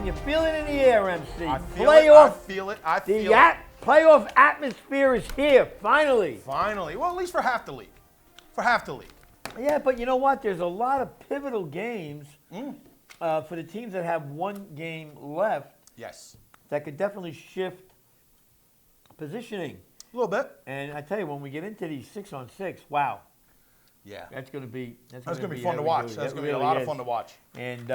Can you feel it in the air, MC? I feel it. I feel it. I feel it. Playoff atmosphere is here, finally. Finally. Well, at least for half the league. For half the league. Yeah, but you know what? There's a lot of pivotal games for the teams that have one game left. Yes. That could definitely shift positioning. A little bit. And I tell you, when we get into these 6-on-6, wow. Yeah. That's going to be fun to watch. That's going to be a lot of fun to watch. And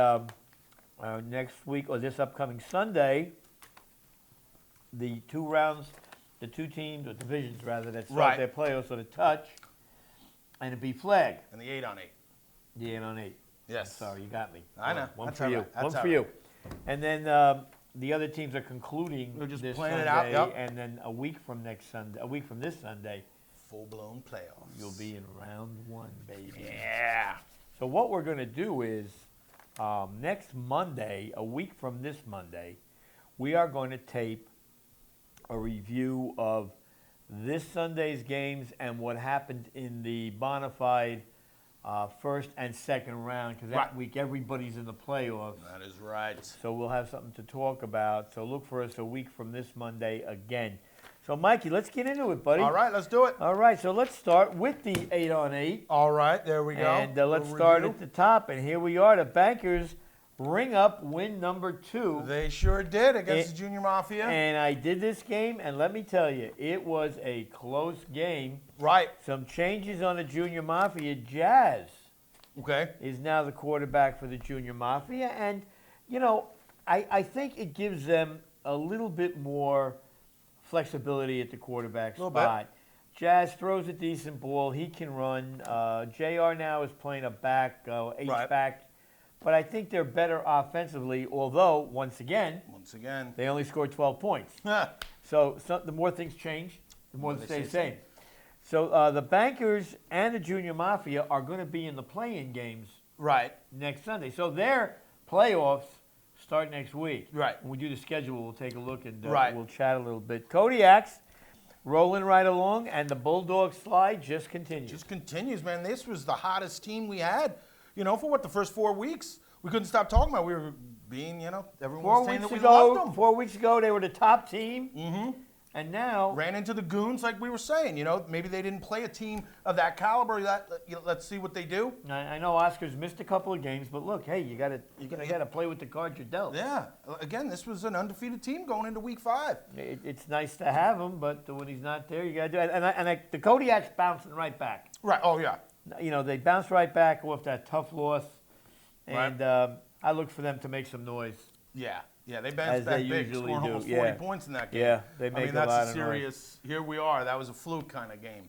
next week, or this upcoming Sunday, the two teams, or divisions rather, that start their playoffs are the touch and the B flag. And the 8-on-8. The 8-on-8. Yes. Sorry, you got me. I know. One That's for you. Right. One for you. And then the other teams are concluding We're just this playing Sunday, it out. Yep. And then a week from this Sunday, full-blown playoffs. You'll be in round one, baby. Yeah. So what we're going to do is next Monday, a week from this Monday, we are going to tape a review of this Sunday's games and what happened in the bona fide first and second round, because that week everybody's in the playoffs. That is right. So we'll have something to talk about. So look for us a week from this Monday again. So, Mikey, let's get into it, buddy. All right, let's do it. All right, so let's start with the 8-on-8. All right, there we go. And let's start at the top. And here we are. The Bankers ring up win number 2. They sure did against the Junior Mafia. And I did this game, and let me tell you, it was a close game. Right. Some changes on the Junior Mafia. Jazz is now the quarterback for the Junior Mafia. And, you know, I think it gives them a little bit more flexibility at the quarterback spot. Jazz throws a decent ball. He can run. JR now is playing a back, H-back. But I think they're better offensively, although, once again, they only scored 12 points. So the more things change, the more they stay the same. So the Bankers and the Junior Mafia are going to be in the play-in games next Sunday. So their playoffs start next week. Right. When we do the schedule, we'll take a look and we'll chat a little bit. Kodiak's rolling right along, and the Bulldog slide just continues. Just continues, man. This was the hottest team we had, you know, for the first 4 weeks. We couldn't stop talking about it. We were being, everyone was saying that we loved them. 4 weeks ago, they were the top team. Mm-hmm. And now ran into the Goons, like we were saying. Maybe they didn't play a team of that caliber. Let's see what they do. I know Oscar's missed a couple of games, but look, hey, you got to play with the cards you're dealt. Yeah. Again, this was an undefeated team going into week 5. It's nice to have him, but when he's not there, you got to do it. And the Kodiak's bouncing right back. Right. Oh yeah. They bounced right back off that tough loss, and I look for them to make some noise. Yeah. Yeah, they bounced back big, scoring almost 40 points in that game. Yeah, they make a lot of noise. That's a serious, here we are, that was a fluke kind of game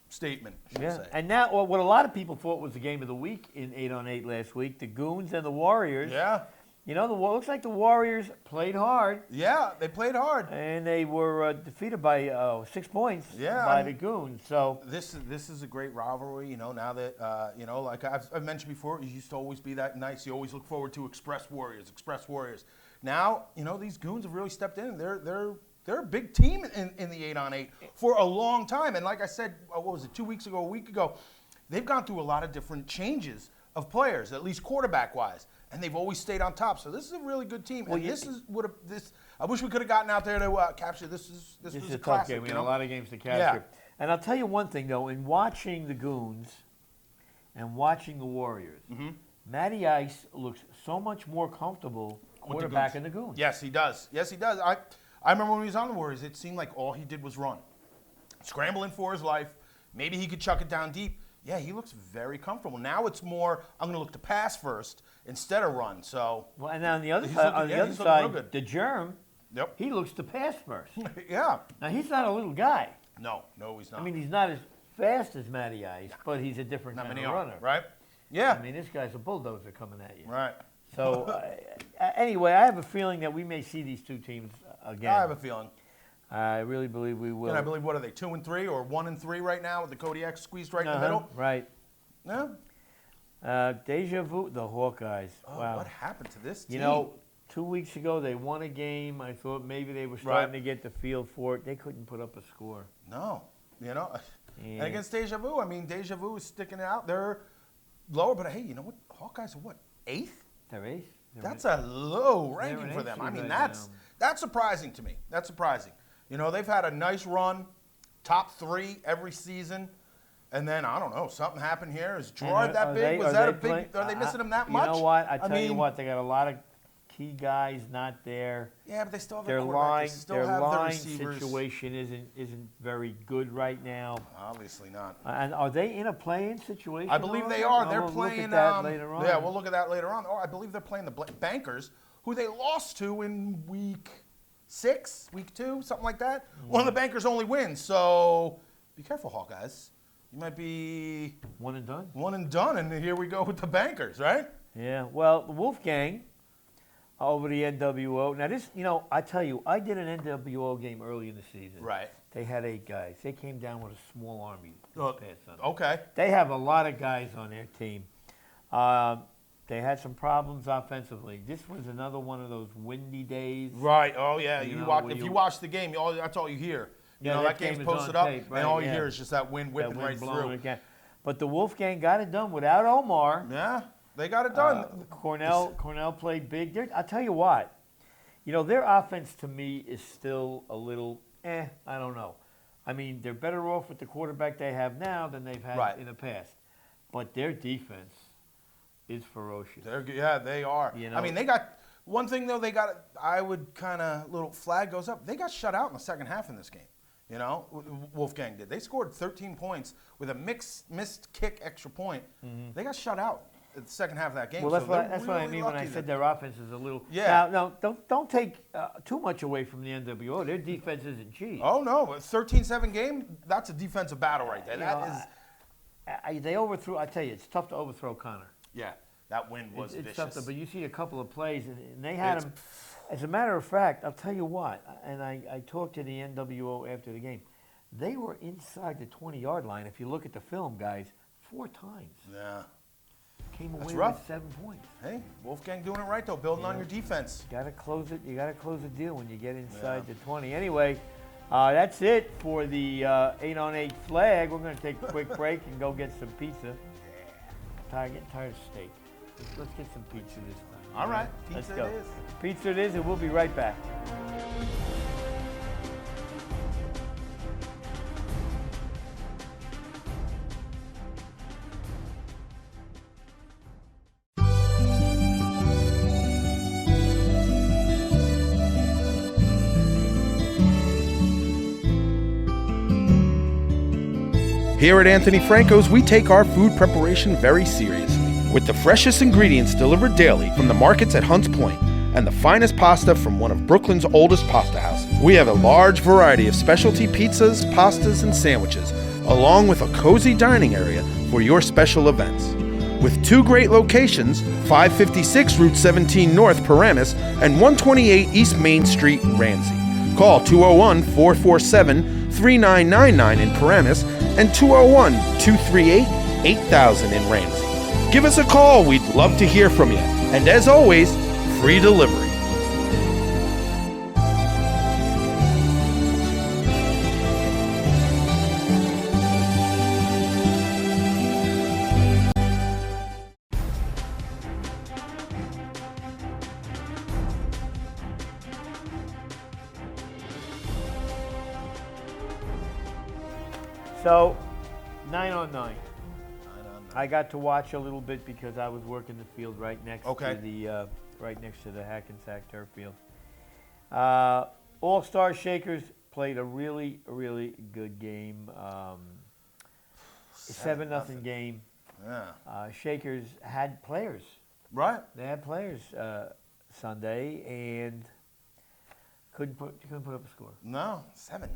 statement, I should say. And now, what a lot of people thought was the game of the week in 8-on-8 last week, the Goons and the Warriors. Yeah. Looks like the Warriors played hard. Yeah, they played hard. And they were defeated by 6 points by the Goons. So this is a great rivalry, now that, like I've mentioned before, it used to always be that nice. You always look forward to Express Warriors. Now, these Goons have really stepped in. They're a big team in the 8-on-8 for a long time. And like I said, what was it, 2 weeks ago, a week ago, they've gone through a lot of different changes of players, at least quarterback-wise, and they've always stayed on top. So this is a really good team. Well, and I wish we could have gotten out there to capture this. This was a classic game. We had a lot of games to capture. Yeah. And I'll tell you one thing, though, in watching the Goons and watching the Warriors, Matty Ice looks so much more comfortable quarterback in the Goons. Yes, he does. I remember when he was on the Warriors, it seemed like all he did was run. Scrambling for his life. Maybe he could chuck it down deep. Yeah, he looks very comfortable. Now it's more, I'm going to look to pass first instead of run. So, well, and on the other side, the Germ, he looks to pass first. Yeah. Now, he's not a little guy. No, he's not. I mean, he's not as fast as Matty Ice, but he's a different kind of runner. Right? Yeah. I mean, this guy's a bulldozer coming at you. Right. So, anyway, I have a feeling that we may see these two teams again. I have a feeling. I really believe we will. And I believe, what are they, 2-3 or 1-3 right now with the Kodiak squeezed right in the middle? Right. Yeah. Deja vu, the Hawkeyes. Oh, wow. what happened to this team? 2 weeks ago they won a game. I thought maybe they were starting to get the feel for it. They couldn't put up a score. No. And against Deja Vu, Deja Vu is sticking out. They're lower, but hey, you know what? Hawkeyes are what, 8th? They're 8th. That's a low they're ranking an for them. I eight mean, seed that's right now. that's surprising to me. That's surprising. You know, they've had a nice run, top 3 every season, and then I don't know, something happened here. Is Gerard that big? Was that a big? Are they missing him that much? You know what? I tell you mean, what, they got a lot of key guys not there. Yeah, but they still have Their their quarterback. line, They still their have their line receivers. situation isn't very good right now. Obviously not. And are they in a play-in situation? I believe they already? are. They're We'll playing. Look at that later on. Yeah, we'll look at that later on. Oh, I believe they're playing the Bankers, who they lost to in week 6, week 2, something like that. One of the Bankers only wins, so be careful, Hawkeyes. You might be One and done. one and done, and here we go with the Bankers, right? Yeah. Well, the Wolfgang over the NWO. Now this, I tell you, I did an NWO game early in the season. Right. They had 8 guys. They came down with a small army this past Sunday. Okay. They have a lot of guys on their team. They had some problems offensively. This was another one of those windy days. Right. Oh yeah. You You know, watch. where If you- you watch the game, that's all you hear. You Yeah, know, that that game's game is posted on up, tape, right, and all you yeah. hear is just that wind That whipping wind right blowing through. again. But the Wolfgang got it done without Omar. Yeah, they got it done. Cornell played big. I'll tell you what, their offense to me is still a little, I don't know. I mean, they're better off with the quarterback they have now than they've had Right. in the past. But their defense is ferocious. They are. You know? I mean, they got one thing though. They got. I would kind of little flag goes up. They got shut out in the second half in this game. Wolfgang did. They scored 13 points with a missed kick extra point. They got shut out at the second half of that game. Well, that's so what I really mean when I lucky said that- their offense is a little. Yeah. Now, don't take too much away from the NWO. Their defense isn't cheap. Oh no, a 13-7 game. That's a defensive battle right there. You That know, is. They overthrew. I tell you, it's tough to overthrow Connor. Yeah, that win was It's vicious. tough to, but you see a couple of plays, and they had It's- him. As a matter of fact, I'll tell you what, and I talked to the NWO after the game. They were inside the 20-yard line. If you look at the film, guys, 4 times. Yeah. Came That's away rough. with 7 points. Hey, Wolfgang doing it right though, building on your defense. You gotta close it. You gotta close the deal when you get inside the 20. Anyway, that's it for the 8-on-8 flag. We're gonna take a quick break and go get some pizza. Getting tired of steak. Let's get some pizza this time. All right, Let's pizza go. it is. Pizza it is, and we'll be right back. Here at Anthony Franco's, we take our food preparation very seriously. With the freshest ingredients delivered daily from the markets at Hunts Point and the finest pasta from one of Brooklyn's oldest pasta houses, we have a large variety of specialty pizzas, pastas, and sandwiches, along with a cozy dining area for your special events. With 2 great locations, 556 Route 17 North, Paramus, and 128 East Main Street, Ramsey. Call 201-447-3999 in Paramus and 201-238-8000 in Ramsey. Give us a call. We'd love to hear from you. And as always, free delivery. So, 9-on-9. I got to watch a little bit because I was working the field right next to the Hackensack turf field. All-Star Shakers played a really, really good game. 7-0 game. Yeah. Shakers had players. Right. They had players Sunday and couldn't put up a score. No, 7-0.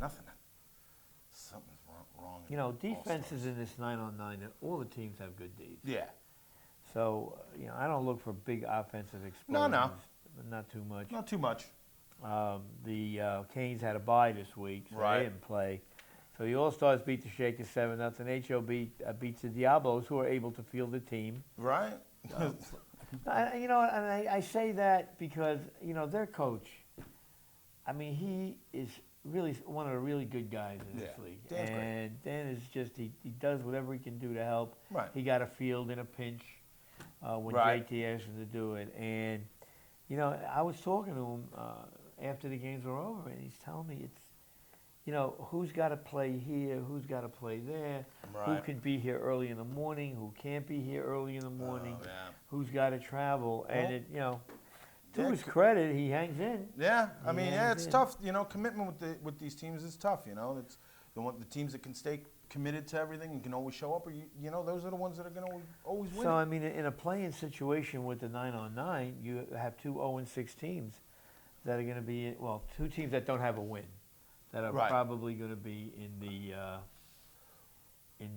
Something's wrong. You know, defenses in this 9-on-9, all the teams have good Ds. Yeah. So, I don't look for big offensive No, explosions. no. Not too much. Not too much. The Canes had a bye this week, so Right. they didn't play. So the All-Stars beat the Shakers 7-0. HO beats the Diablos, who are able to field the team. Right. I say that because, their coach, he is really one of the really good guys in this league. Dan's great. And Dan is just, he does whatever he can do to help. Right. He got a field in a pinch when Right. JT asked him to do it. And You know, I was talking to him after the games were over, and he's telling me it's, you know, who's got to play here, who's got to play there, who Right. can be here early in the morning, who can't be here early in the morning, Oh, yeah. who's got to travel, and Well, it, you know, to yeah, his credit, he hangs in. Yeah, I He mean, yeah, hangs it's in. tough. You know, commitment with these teams is tough. You know, it's the teams that can stay committed to everything and can always show up. Or you know, those are the ones that are going to always win. So I mean, in a play-in situation with the 9-on-9, you have two 0-6 teams that are going to be, well, two teams that don't have a win, that are Right. probably going to be in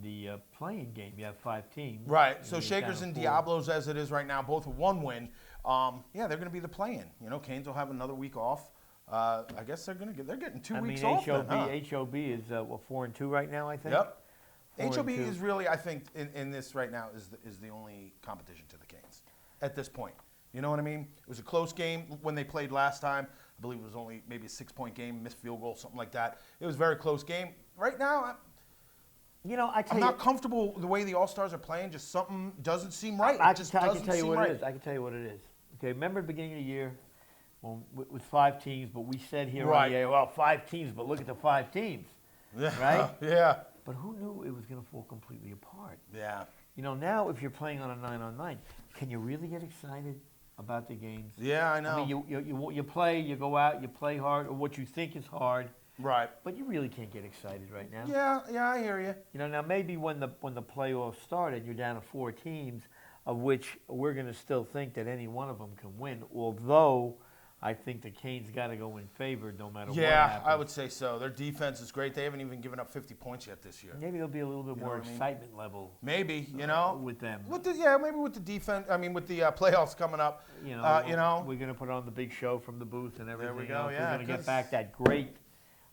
the playing game. You have 5 teams. Right. So You're Shakers down and 4. Diablos, as it is right now, both with 1 win. Yeah, they're going to be the play-in. You know, Canes will have another week off. I guess they're getting 2 I weeks mean, off. HOB, Then, huh? HOB is 4-2 right now, I think. Yep. 4-2. HOB is really, I think, in this right now is the only competition to the Canes at this point. You know what I mean? It was a close game when they played last time. I believe it was only maybe a 6-point game, missed field goal, something like that. It was a very close game. Right now, You know, I tell I'm you, not comfortable the way the All-Stars are playing. Just something doesn't seem right. I It just can doesn't tell you seem what right. it is. I can tell you what it is. Okay, remember the beginning of the year when it was 5 teams, but we said here Right. on the air, well, 5 teams, but look at the 5 teams. Yeah. Right? Yeah. But who knew it was going to fall completely apart? Yeah. You know, now if you're playing on a 9-on-9, can you really get excited about the games? Yeah, I know. I mean, you play, you go out, you play hard, or what you think is hard, Right. but you really can't get excited right now. Yeah, I hear you. You know, now maybe when the playoffs started, you're down to 4 teams, of which we're going to still think that any one of them can win. Although I think the Canes got to go in favor no matter what Yeah, happens. I would say so. Their defense is great. They haven't even given up 50 points yet this year. Maybe there'll be a little bit You know more what I mean? excitement level Maybe, you know, with them. maybe with the defense. I mean, with the playoffs coming up. You You know. we're going to put on the big show from the booth and everything we go, else. yeah, We're going to get 'cause- back that great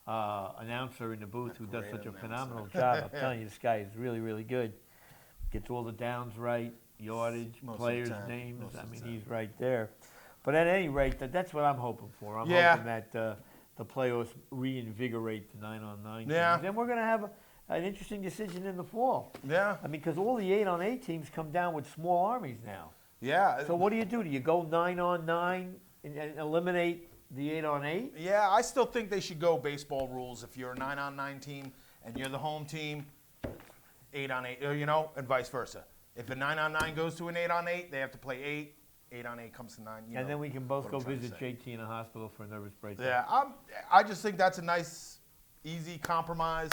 announcer in the booth who does Great such a announcer. phenomenal job. I'm telling you, this guy is really, really good. Gets all the downs right, yardage, Most of the players' time, names. most I of the mean, time. he's right there. But at any rate, that's what I'm hoping for. I'm Yeah. hoping that the playoffs reinvigorate the 9-on-9 Yeah. teams. And we're going to have an interesting decision in the fall. Yeah, I mean, because all the 8-on-8 teams come down with small armies now. yeah. So what do? Do you go 9-on-9 and eliminate the 8-on-8? Yeah, I still think they should go baseball rules. If you're a 9-on-9 team and you're the home team, 8-on-8, or, you know, and vice versa. If a 9-on-9 goes to an 8-on-8, they have to play 8. 8-on-8 comes to 9. And then we can both what go I'm trying to visit say. JT in a hospital for a nervous breakdown. Yeah, I just think that's a nice, easy compromise.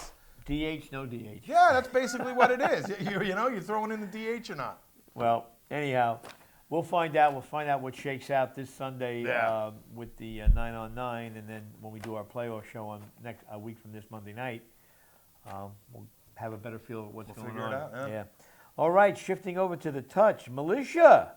DH, no DH. Yeah, that's basically what it is. You know, you're throwing in the DH or not. Well, anyhow, we'll find out. We'll find out what shakes out this Sunday Yeah. with the 9-on-9, and then when we do our playoff show on a week from this Monday night, we'll have a better feel of what's We'll going figure on. it out, yeah. All right, shifting over to the touch, Militia.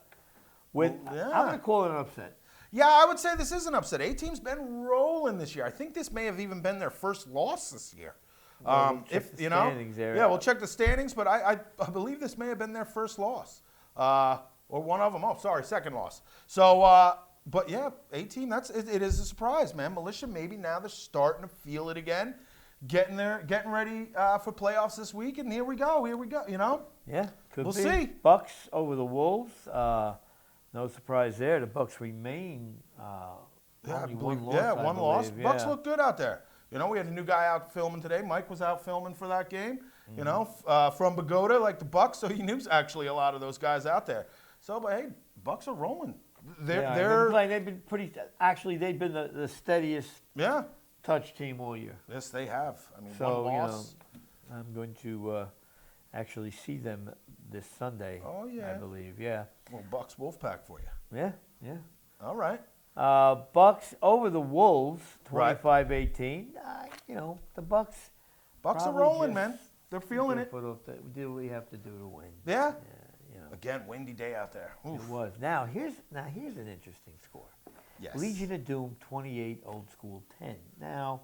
With Well, yeah. I'm going to call it an upset. Yeah, I would say this is an upset. A-Team's been rolling this year. I think this may have even been their first loss this year. Well, we'll check If the you know, standings there. yeah, we'll check the standings. But I believe this may have been their first loss, or one of them. Oh, sorry, second loss. So, but yeah, A-Team. It is a surprise, man. Militia maybe now they're starting to feel it again, getting ready for playoffs this week, and here we go. You know. Yeah, could We'll be. see. Bucks over the Wolves. No surprise there. The Bucks remain only one loss. I one loss. believe, Bucks yeah. look good out there. You know, we had a new guy out filming today. Mike was out filming for that game. Mm-hmm. You know, from Bogota, like the Bucks, so he knew actually a lot of those guys out there. So, but hey, Bucks are rolling. They've been pretty. Actually, they've been the steadiest Yeah. touch team all year. Yes, they have. I mean, So one loss. I'm going to actually see them this Sunday. Oh, yeah. I believe. Yeah. Well, Bucks Wolfpack for you. Yeah. Yeah. All right. Bucks over the Wolves, Right. 25-18. You know, the Bucks. Bucks are probably rolling, just man. They're feeling it. Do what we have to do to win. Yeah. You know, Again, windy day out there. Oof. it was. Now here's an interesting score. Yes. Legion of Doom 28, Old School 10. Now,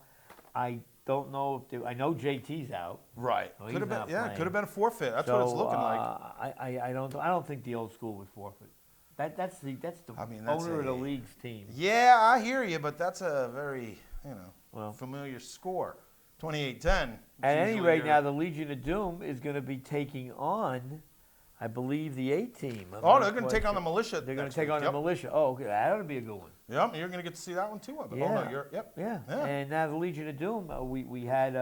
I don't know if I know JT's out. Right. Well, Could have he's been. not Yeah. playing. Could have been a forfeit. That's what it's looking like. I don't think the Old School would forfeit. That's the I mean, that's owner of the a- league's team. Yeah, I hear you, but that's a very, Well, familiar score. 28-10. at any Usually rate, you're- now the Legion of Doom is going to be taking on I believe, the A team. Oh, they're going to take on the Militia. They're going next to take week. on the Militia. Oh, okay. That ought to be a good one. Yep, you're going to get to see that one too. Yeah. Oh, no, you're, yep. Yeah. Yeah. And now the Legion of Doom, we had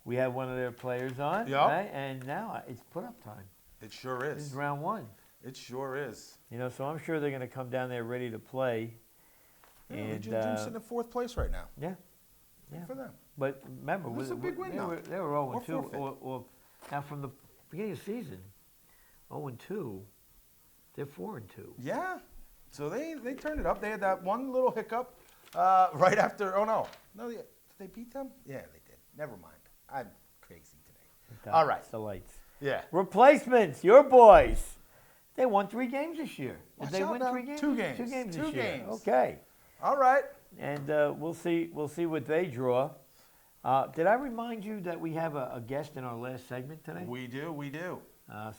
one of their players on, Yep. right? And now it's put-up time. It sure This is is. round one. It sure is. You know, so I'm sure they're going to come down there ready to play. Yeah, And, Legion of Doom's sitting in 4th place right now. Yeah. Good for them. But remember, This is a big win they now. were 0-2. forfeit. Or now from the beginning of the season, 0-2, they're 4-2. Yeah. So they turned it up. They had that one little hiccup right after. Oh, no. No, did they beat them? Yeah, they did. Never mind. I'm crazy today. All right. It's the lights. Yeah. Replacements, your boys. They won 3 games this year. Did Watch they out win now. 3 games? 2 games. 2 games Two this year. games. Okay. All right. And we'll see what they draw. Did I remind you that we have a guest in our last segment today? We do.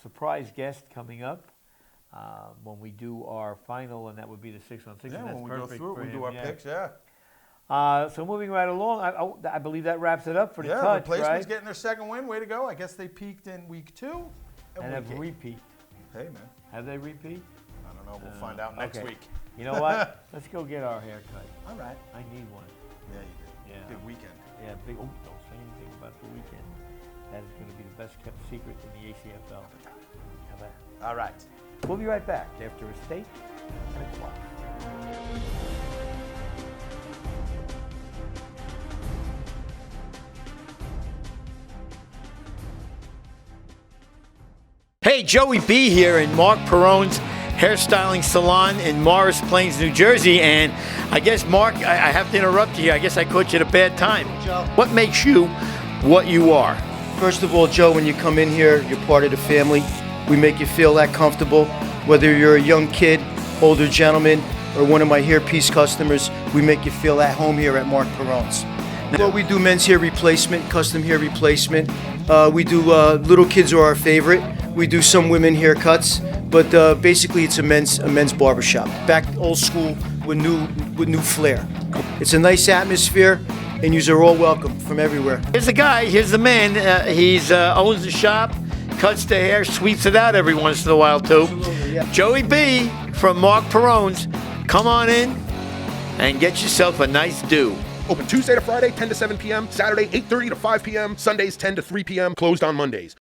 Surprise guest coming up when we do our final, and that would be the 6-on-6. Yeah, and that's when we go perfect through it, for we do him, our yeah. picks, yeah. So moving right along, I believe that wraps it up for the touch, replacements right? getting their second win. Way to go. I guess they peaked in week 2. And have repeat. Hey, man. Have they repeat? I don't know. We'll find out next okay. week. You know what? Let's go get our hair cut. All right. I need one. Yeah, you did. Yeah. Big weekend. Yeah, big. Oh, don't say anything about the weekend. That is going to be the best kept secret in the ACFL. How about that? All right. We'll be right back after a steak and a clock. Hey, Joey B here in Mark Perone's hairstyling salon in Morris Plains, New Jersey. And I guess, Mark, I have to interrupt you here. I guess I caught you at a bad time. Joe. What makes you what you are? First of all, Joe, when you come in here, you're part of the family. We make you feel that comfortable. Whether you're a young kid, older gentleman, or one of my hairpiece customers, we make you feel at home here at Mark Perone's. Well, we do men's hair replacement, custom hair replacement. We do little kids are our favorite. We do some women haircuts, but basically it's a men's barbershop. Back old school with new flair. It's a nice atmosphere, and yous are all welcome from everywhere. Here's the guy, here's the man. He's owns the shop, cuts the hair, sweeps it out every once in a while too. Absolutely, yeah. Joey B from Mark Perone's. Come on in and get yourself a nice do. Open Tuesday to Friday, 10 to 7 p.m., Saturday, 8:30 to 5 p.m., Sundays, 10 to 3 p.m., closed on Mondays.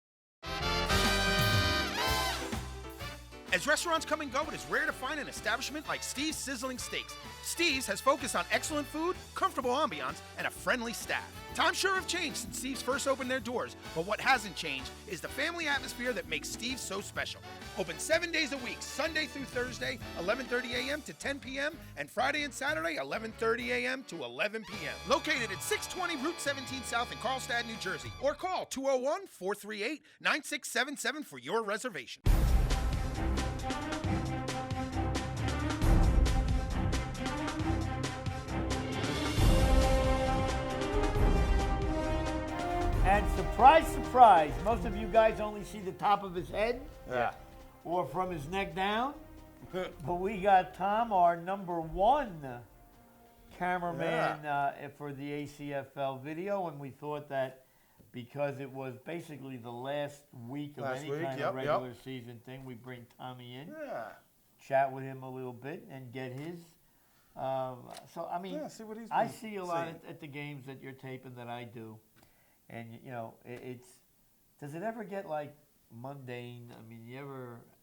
As restaurants come and go, it is rare to find an establishment like Steve's Sizzling Steaks. Steve's has focused on excellent food, comfortable ambiance, and a friendly staff. Times sure have changed since Steve's first opened their doors, but what hasn't changed is the family atmosphere that makes Steve's so special. Open 7 days a week, Sunday through Thursday, 11:30 a.m. to 10 p.m., and Friday and Saturday, 11:30 a.m. to 11 p.m. Located at 620 Route 17 South in Carlstadt, New Jersey, or call 201-438-9677 for your reservation. And surprise, surprise, most of you guys only see the top of his head Yeah. or from his neck down. But we got Tom, our #1 cameraman for the ACFL video, and we thought that because it was basically the last week of Last any week, kind yep, of regular season thing, we bring Tommy in, Yeah. chat with him a little bit, and get his. So I mean, Yeah, see what he's I been see a lot seeing. at the games that you're taping that I do, and you know, it's. Does it ever get like mundane? I mean,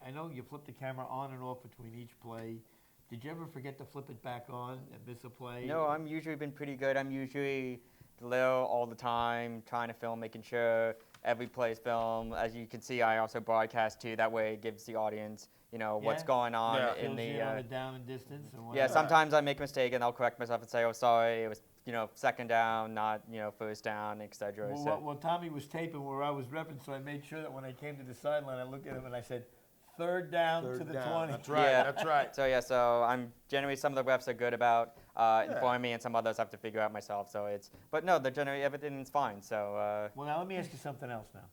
I know you flip the camera on and off between each play. Did you ever forget to flip it back on and miss a play? No, I'm usually been pretty good. I'm usually there all the time, trying to film, making sure every play is filmed. As you can see, I also broadcast too. That way, it gives the audience, what's Yeah. going on Yeah. in Fills the. you on a down and distance and Yeah, whatever. sometimes I make a mistake and I'll correct myself and say, "Oh, sorry, it was second down, not first down, etc." Well, Tommy was taping where I was repping, so I made sure that when I came to the sideline, I looked at him and I said, "Third down to the 20." That's right. Yeah. That's right. So I'm generally some of the refs are good about informing me, and some others I have to figure out myself. But no, they're generally everything's fine. So. Well, now let me ask you something else now.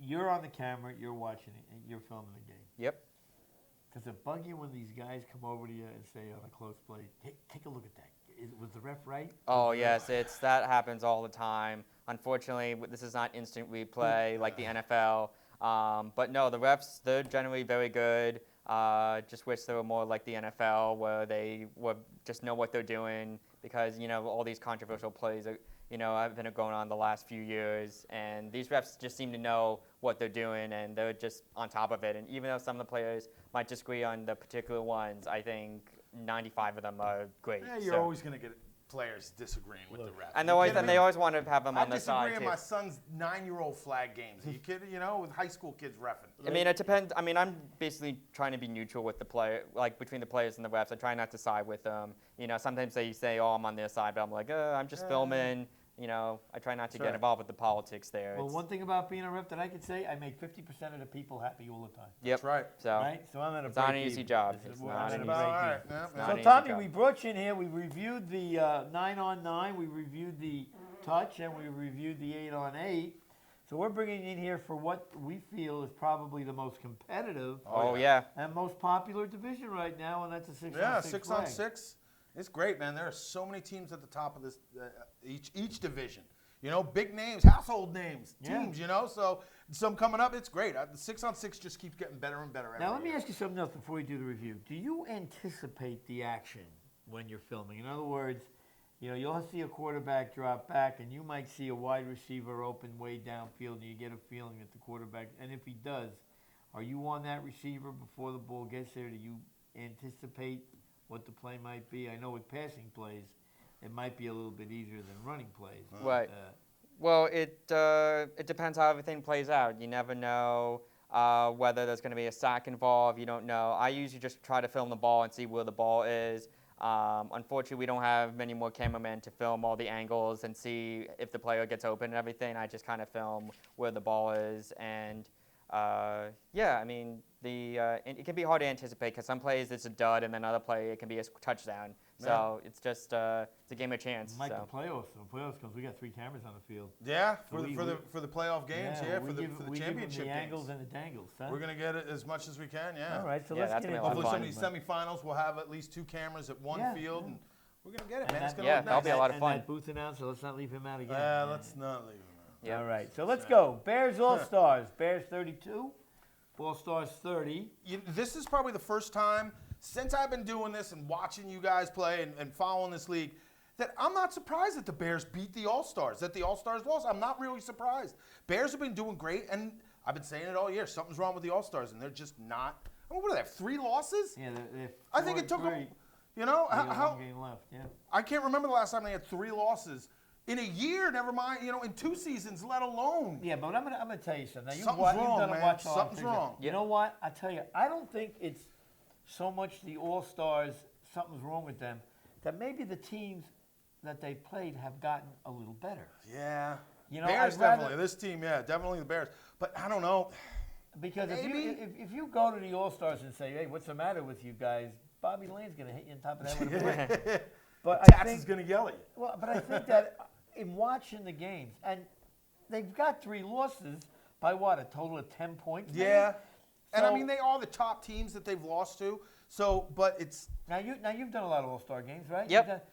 You're on the camera, you're watching it, and you're filming the game. Yep. Does it bug you when these guys come over to you and say on a close play, hey, take a look at that. Was the ref right? Oh yes, that happens all the time. Unfortunately, this is not instant replay like the NFL. But no, the refs, they're generally very good. Just wish they were more like the NFL, where they just know what they're doing, because all these controversial plays have been going on the last few years, and these refs just seem to know what they're doing, and they're just on top of it. And even though some of the players might disagree on the particular ones, I think 95 of them are great. Yeah, you're always going to get players disagreeing with the refs. And they always want to have them on I the side disagree too. in my son's 9-year-old flag games. Are you kidding? With high school kids reffing. I mean, it depends. I mean, I'm basically trying to be neutral with the player, like between the players and the refs. I try not to side with them. Sometimes they say, "Oh, I'm on their side," but I'm like, I'm just filming. I try not to get involved with the politics there. Well, one thing about being a rep that I could say, I make 50% of the people happy all the time. Yep. That's right. So, Right? So I'm at a it's not an break easy even. job. This is It's where not I'm an at a easy break All even. right. Yeah, It's yeah. not So an easy Tommy, job. we brought you in here. We reviewed the 9-on-9. We reviewed the touch, and we reviewed the 8-on-8. So we're bringing you in here for what we feel is probably the most competitive Oh yeah. and most popular division right now, and that's a 6-on-6 Yeah, 6 on flag. 6. It's great, man. There are so many teams at the top of this each division. Big names, household names, Yeah. teams. So some coming up. It's great. The 6 on 6 just keeps getting better and better. Every Now let me year. ask you something else before we do the review. Do you anticipate the action when you're filming? In other words, you'll see a quarterback drop back, and you might see a wide receiver open way downfield, and you get a feeling that the quarterback, and if he does, are you on that receiver before the ball gets there? Do you anticipate what the play might be? I know with passing plays, it might be a little bit easier than running plays. but, Right. Well, it depends how everything plays out. You never know whether there's going to be a sack involved. You don't know. I usually just try to film the ball and see where the ball is. Unfortunately, we don't have many more cameramen to film all the angles and see if the player gets open and everything. I just kind of film where the ball is. And, I mean, it can be hard to anticipate, because some plays it's a dud, and then other play it can be a touchdown. So it's just it's a game of chance. Mike, so. the playoffs comes. We got 3 cameras on the field. Yeah, So for the playoff games. Yeah, we for the give them championship the games. angles and the dangles. Huh? We're gonna get it as much as we can. Yeah. All right, so Yeah, let's that's get gonna into be a lot Hopefully, of some of these semifinals will have at least 2 cameras at one Yeah, field, yeah. and we're gonna get it, And man. It's that- gonna Yeah, look that'll nice. be a lot of and fun. that booth announcer, let's not leave him out again. Let's not leave them out. Yeah. All right, so let's go. Bears All-Stars. Bears 32, All-Stars 30. This is probably the first time since I've been doing this and watching you guys play and following this league that I'm not surprised that the Bears beat the All-Stars, that the All-Stars lost. I'm not really surprised. Bears have been doing great, and I've been saying it all year. Something's wrong with the All-Stars, and they're just not. I mean, what do they have, 3 losses? Yeah, they're I think it took 4-3. them, They got how one game left, yeah. I can't remember the last time they had 3 losses in a year, never mind, in 2 seasons, let alone. Yeah, but I'm gonna tell you something. Now, you've Something's wrong, done a man. watch all Something's things. wrong. You know what? I tell you, I don't think it's so much the All-Stars, something's wrong with them, that maybe the teams that they played have gotten a little better. Yeah. I'd Bears rather- definitely. This team, yeah, definitely the Bears. But I don't know. Because Maybe. if you go to the All-Stars and say, hey, what's the matter with you guys? Bobby Lane's going to hit you on top of the head with a brick. But I Tats think, is going to yell at you. well, but I think that in watching the games, and they've got 3 losses by what, a total of 10 points? maybe? Yeah. And I So- mean, they are the top teams that they've lost to. So, but it's Now you've done a lot of All-Star games, right? Yep. You've done-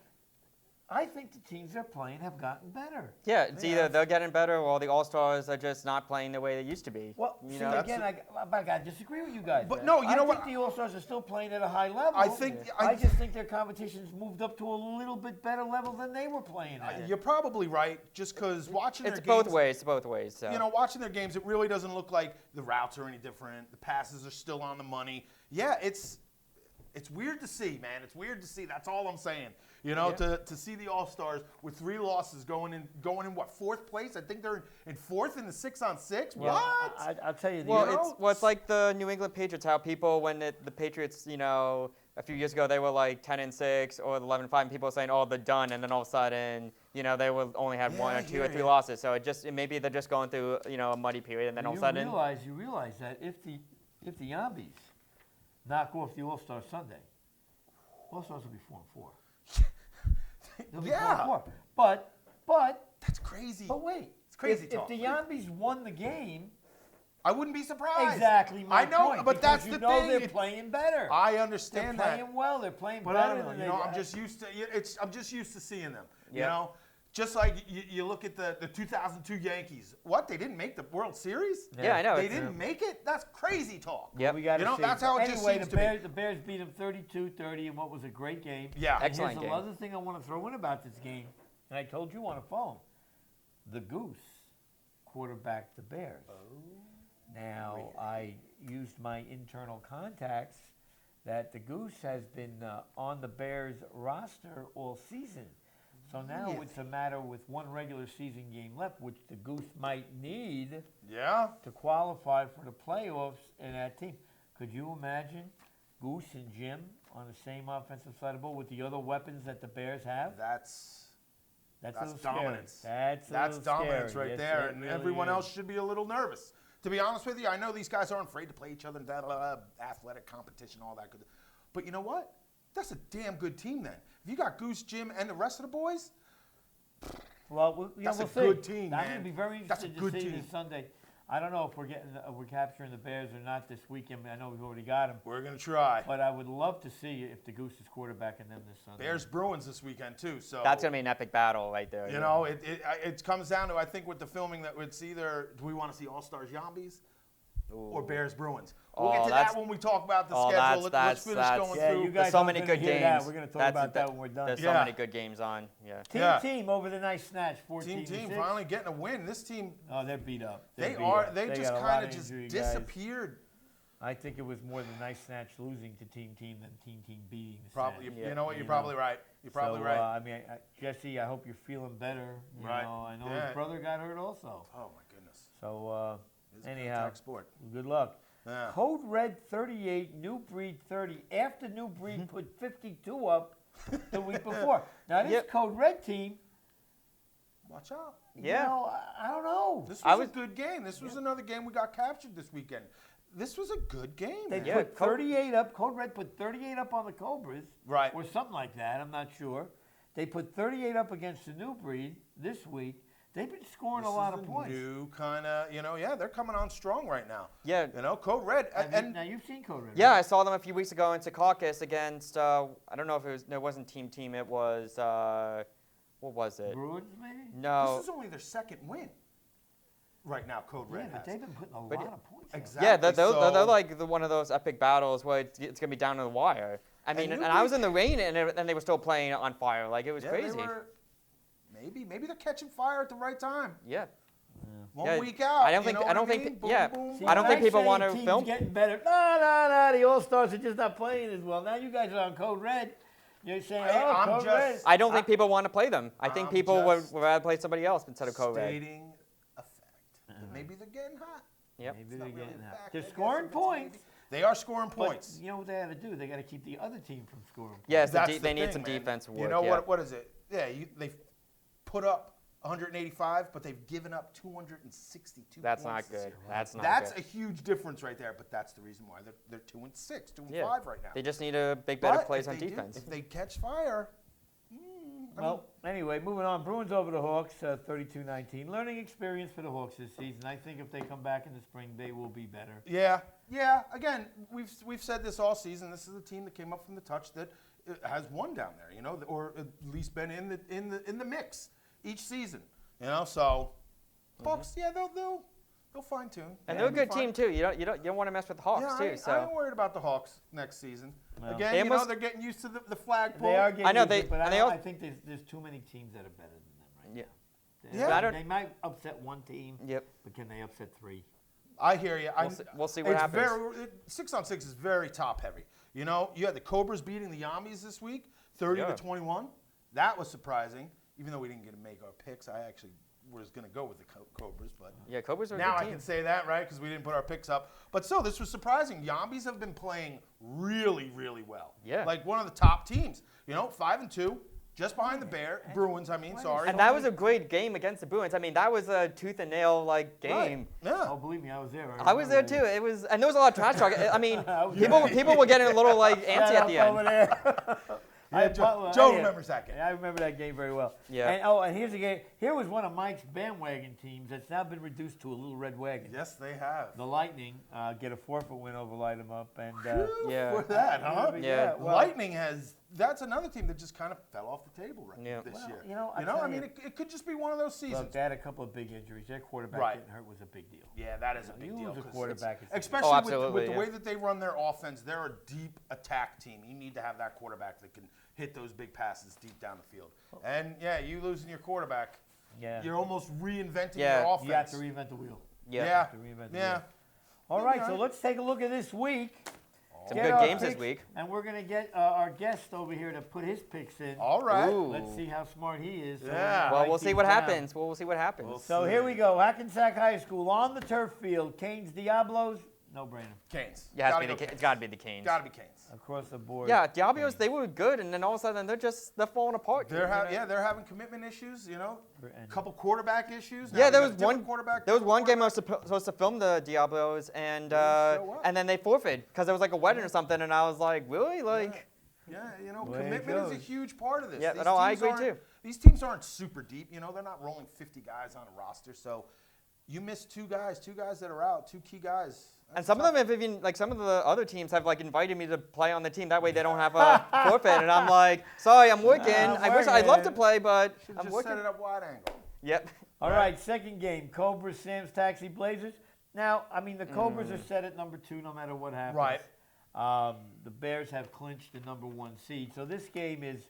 I think the teams they're playing have gotten better. Yeah, it's either they're getting better, or the All-Stars are just not playing the way they used to be. Well, you see, know? again, I got to disagree with you guys. But there. no, you know I what? think the All-Stars are still playing at a high level. I think- I just think their competition's moved up to a little bit better level than they were playing at. you're probably right. Just because watching It's their both games, ways. It's both ways. So. watching their games, it really doesn't look like the routes are any different. The passes are still on the money. Yeah, it's weird to see, man. It's weird to see. That's all I'm saying. To see the All-Stars with 3 losses going in what, 4th place? I think they're in 4th in the 6 on 6. Yeah, What? I'll tell you. Well, it's like the New England Patriots. How people, when the Patriots, a few years ago, they were like 10-6 or 11-5, and people were saying, "Oh, they're done," and then all of a sudden, they will only have 1 or 2 or 3 losses. So maybe they're just going through, a muddy period, and then all of a sudden, you realize that if the Yambies knock off the All-Star Sunday, All-Stars will be 4-4. They'll be Yeah. 4-4. But That's crazy. wait. It's crazy If talk. the Yambies won the game, I wouldn't be surprised. exactly my I know, point, but because that's you the know thing. they're playing better. I They're understand that. playing well. They're playing But I better don't know. than they I'm just used to. I'm just used to seeing them. Yeah. Just like you look at the 2002 Yankees. What? They didn't make the World Series? Yeah, I know. They didn't make it? That's crazy talk. Yep. We got You know, that's how it just anyway, seems the to be. Bears, the Bears beat them 32-30 in what was a great game. Yeah. And Excellent here's game. another thing I want to throw in about this game, and I told you on the phone. The Goose quarterbacked the Bears. Now, I used my internal contacts that the Goose has been on the Bears roster all season. So now it's a matter with one regular season game left, which the Goose might need Yeah. to qualify for the playoffs in that team. Could you imagine Goose and Jim on the same offensive side of the ball with the other weapons that the Bears have? That's a little scary. dominance. That's That's little dominance scary. right Yes, there, it and really everyone is. else should be a little nervous. To be honest with you, I know these guys aren't afraid to play each other, athletic competition, all that good. But you know what? That's a damn good team then. If you got Goose, Jim, and the rest of the boys, Well, That's a we'll see. good team, I'm man. going to be very That's a interested good to see team. this Sunday. I don't know if we're capturing the Bears or not this weekend. I know we've already got them, we're going to try. but I would love to see if the Goose is quarterbacking them this Sunday. Bears Bruins this weekend too. So That's going to be an epic battle right there. you know, it comes down to, I think, with the filming that it's either do we want to see All Stars Zombies or Bears Bruins. We'll get to that when we talk about the schedule. Let's finish going yeah, through. you guys so aren't many gonna good hear that. games. We're going to talk That's about the- that when we're done. There's Yeah. so many good games on. Yeah. Yeah. Team over the nice snatch, 14 Team 6. finally getting a win. This team, Oh, they're beat up. they They're beat up. They just got a lot kind of of just injury guys. disappeared. I think it was more the nice snatch losing to Team than Team beating the Probably, Snatch. you know what? You're You probably know. right. You're probably So, right. I mean, Jesse, I hope you're feeling better. You Right. know, I know Yeah. his brother got hurt also. Oh my goodness. So It's a anyhow, contact sport. good luck. Yeah. Code Red 38, New Breed 30. After New Breed put 52 up the week before. Now this Yep. Code Red team, Watch out. Yeah. you know, I don't know. This I was a was- good game. This was another game we got captured this weekend. This was a good game. They man. Yeah, put 38 up. Code Red put 38 up on the Cobras. Right. Or something like that. I'm not sure. They put 38 up against the New Breed this week. They've been scoring This a lot is of points. New kind of, they're coming on strong right now. Yeah. You know, Code Red. Now you've seen Code Red. Yeah, right? I saw them a few weeks ago in Secaucus against, I don't know if it wasn't Team, it was, what was it? Bruins maybe. No. This is only their second win. Right now, Code Yeah, Red but has. they've been putting a But lot yeah, of points. up. Exactly. Yeah, they're so- like one of those epic battles where it's going to be down to the wire. I mean, New and I was Breed- in the rain and they were still playing on fire. Like, it was Yeah, crazy. they were, maybe they're catching fire at the right time. Yeah. One Yeah, week out. I don't you think- know I what don't think mean? that- Boom, yeah. boom, See, boom. I don't when think people say want to team's film. getting better. No. The All Stars are just not playing as well. Now you guys are on Code Red. You're saying, Hey, oh, I'm Code just- Red. I don't think people want to play them. I think I'm people would just rather play somebody else instead of Code Red. Stating a fact. That maybe they're getting hot. Yep. Maybe It's they're not really getting a hot. fact, They're I guess, scoring if it's points. maybe. They are scoring But points. you know what they have to do? They got to keep the other team from scoring points. Yes, That's the they need thing, some man. defensive work. You know yeah. what is it? Yeah, they've put up 185, but they've given up 262 That's points not this good. year. That's not That's good. a huge difference right there, but that's the reason why they're 2-6, 2-5 Yeah. right now. They just need a big better But plays if on they do- defense. if they catch fire, Well, anyway, moving on. Bruins over the Hawks, 32-19. Learning experience for the Hawks this season. I think if they come back in the spring, they will be better. yeah. Again, we've said this all season. This is a team that came up from the touch that has won down there, or at least been in the mix each season, So, Hawks, yeah, they'll fine tune. And they're a good team too. You don't want to mess with the Hawks Yeah, too. I so ain't worried about the Hawks next season. Well, Again, They almost- they're getting used to the flagpole. They are getting I know used to they- it, but and they I think there's too many teams that are better than them right Yeah. now. Yeah. But I don't- They might upset one team, Yep. but can they upset three? I hear you. We'll see what happens. 6-on-6 is very top heavy. You had the Cobras beating the Yammies this week, 30-21. That was surprising. Even though we didn't get to make our picks, I actually was going to go with the Cobras, but Yeah, Cobras are a now good I team. can say that, right? Because we didn't put our picks up. But still, this was surprising. Yambies have been playing really, really well. Yeah. Like one of the top teams. 5-2, just behind the Bruins. Sorry. And that was a great game against the Bruins. I mean, that was a tooth and nail Right. game. Yeah. Oh, believe me, I was there. I was there remember too. It was, and there was a lot of trash talk. I mean, I was people were getting a little like that. antsy at the Shut up over end. there. Yeah, Joe remembers that game. Yeah, I remember that game very well. Yeah. And here's a game. Here was one of Mike's bandwagon teams that's now been reduced to a little red wagon. Yes, they have. The Lightning get a forfeit win over Light 'em Up, and Yeah. For that, huh? but Yeah. well, Lightning has that's another team that just kind of fell off the table Yeah. this Well, year. you know, I I mean, it could just be one of those seasons. Look, they had a couple of big injuries. Their quarterback Right. getting hurt was a big deal. Yeah, that is a big you deal. lose a 'cause quarterback, it's a big especially deal. Oh, with absolutely, the yeah. way that they run their offense, they're a deep attack team. You need to have that quarterback that can hit those big passes deep down the field. And yeah, you losing your quarterback, Yeah. you're almost reinventing Yeah. your offense. You have to reinvent the wheel. Yeah. Yeah, to reinvent the yeah. wheel. All right, so let's take a look at this week. Some Get good our games this picks, week. And we're going to get our guest over here to put his picks in. All right. Ooh. Let's see how smart he is. So Yeah. Well, write we'll see these what down. happens. We'll see what happens. So here we go. Hackensack High School on the turf field. Canes Diablos, no brainer. Canes. Yeah, Gotta go it's Canes. got to be the Canes. Gotta be Canes. Across the board. Yeah, Diablos, they were good, and then all of a sudden they're falling apart. They're having commitment issues. You know, And- couple quarterback issues. Now Yeah, they there got was a different one quarterback. There was different one game I was quarterback. supposed to film the Diablos, and show up. and then they forfeited because there was like a wedding or something, and I was like, really, like. Yeah, you know, Way it commitment is a goes. huge part of this. Yeah, These no, I teams agree aren't- too. These teams aren't super deep. You know, they're not rolling 50 guys on a roster. So you miss two guys that are out, two key guys. And some of them have even, like some of the other teams have like invited me to play on the team. That way they don't have a forfeit. And I'm like, sorry, I'm working. I'd love to play, but Should I'm just working. set it up wide angle. Yep. All right, second game. Cobras, Sam's Taxi Blazers. Now, I mean, the Cobras are set at number 2 no matter what happens. Right. The Bears have clinched the number 1 seed. So this game is